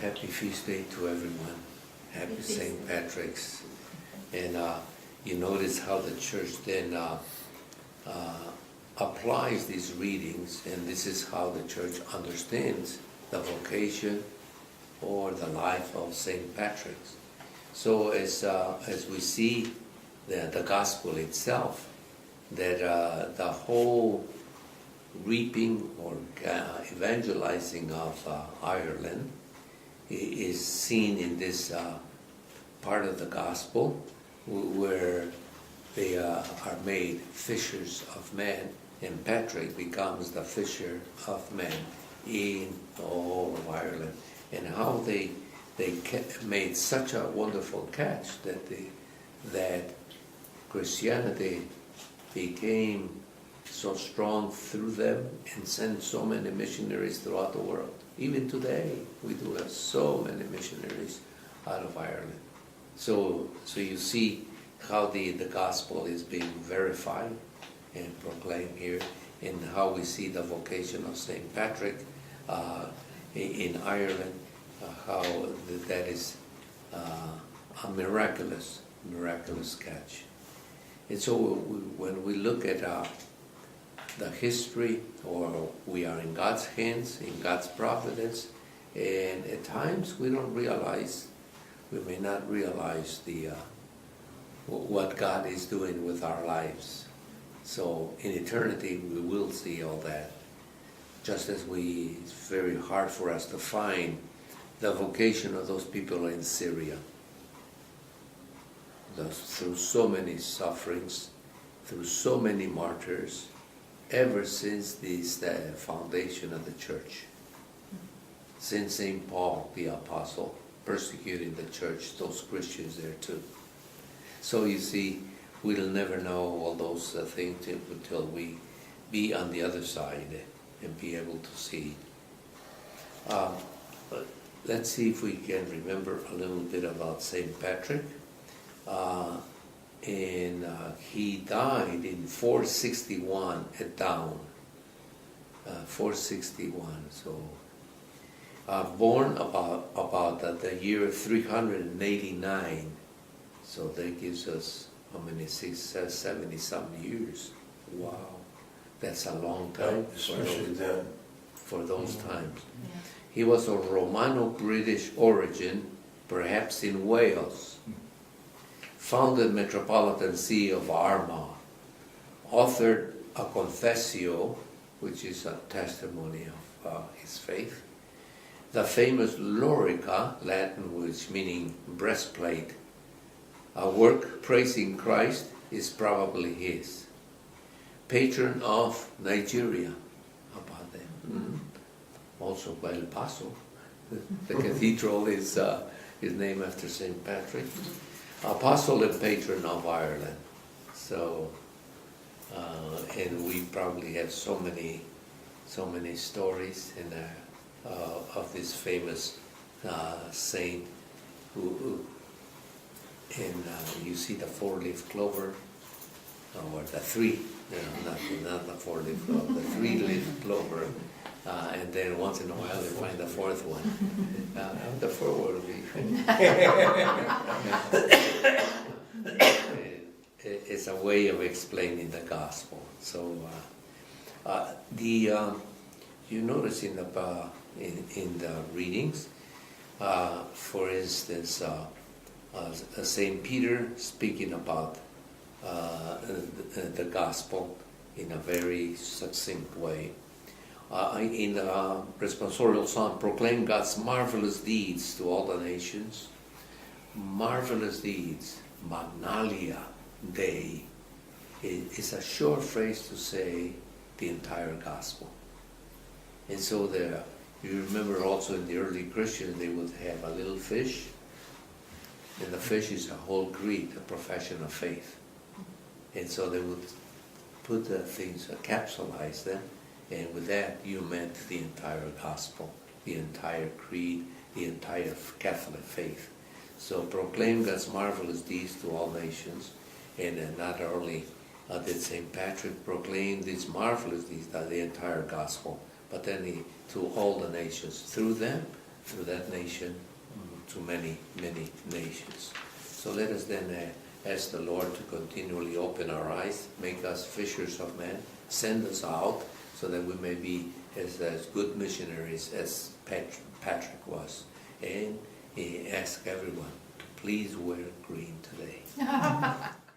happy feast day to everyone. Happy St. Patrick's. And you notice how the church then applies these readings, and this is how the church understands the vocation or the life of St. Patrick's. So as we see the gospel itself, that the whole reaping or evangelizing of Ireland is seen in this part of the gospel where they are made fishers of men, and Patrick becomes the fisher of men in all of Ireland. And how they made such a wonderful catch that Christianity became so strong through them and sent so many missionaries throughout the world. Even today, we do have so many missionaries out of Ireland. So you see how the gospel is being verified and proclaimed here, and how we see the vocation of St. Patrick in Ireland, how that is a miraculous catch. And so when we look at the history, or we are in God's hands, in God's providence, and at times we may not realize what God is doing with our lives. So in eternity we will see all that. Just as it's very hard for us to find the vocation of those people in Syria. Through so many sufferings, through so many martyrs, ever since the foundation of the church, since St. Paul the Apostle persecuting the church, those Christians there too. So you see, we'll never know all those things until we be on the other side and be able to see. But let's see if we can remember a little bit about St. Patrick. And he died in 461 at Down. 461. So born about the year 389. So that gives us how many? 70 some years. Wow, that's a long time for those times. Yeah. He was of Romano-British origin, perhaps in Wales. Founded Metropolitan See of Armagh, authored a Confessio, which is a testimony of his faith, the famous Lorica, Latin which meaning breastplate, a work praising Christ, is probably his. Patron of Nigeria, how about that? Mm-hmm. Also by El Paso. The cathedral is named after St. Patrick. Apostle and patron of Ireland. So, and we probably have so many stories of this famous saint who and you see the four-leaf clover, or the three, not the four-leaf clover, the three-leaf clover, and then once in a while they find the fourth one. The fourth one will be. It's a way of explaining the gospel. So you notice in the readings, for instance, Saint Peter speaking about the gospel in a very succinct way. In the responsorial psalm, proclaim God's marvelous deeds to all the nations. Marvelous deeds, Magnalia Dei, is a short phrase to say the entire gospel. And so you remember also in the early Christians, they would have a little fish, and the fish is a whole creed, a profession of faith. And so they would put the things, capsulize them, and with that you meant the entire gospel, the entire creed, the entire Catholic faith. So proclaim God's marvelous deeds to all nations, and not only did St. Patrick proclaim these marvelous deeds, the entire gospel, but then to all the nations. Through them, through that nation to many, many nations. So let us then ask the Lord to continually open our eyes, make us fishers of men, send us out so that we may be as good missionaries as Patrick was. And ask everyone to please wear green today.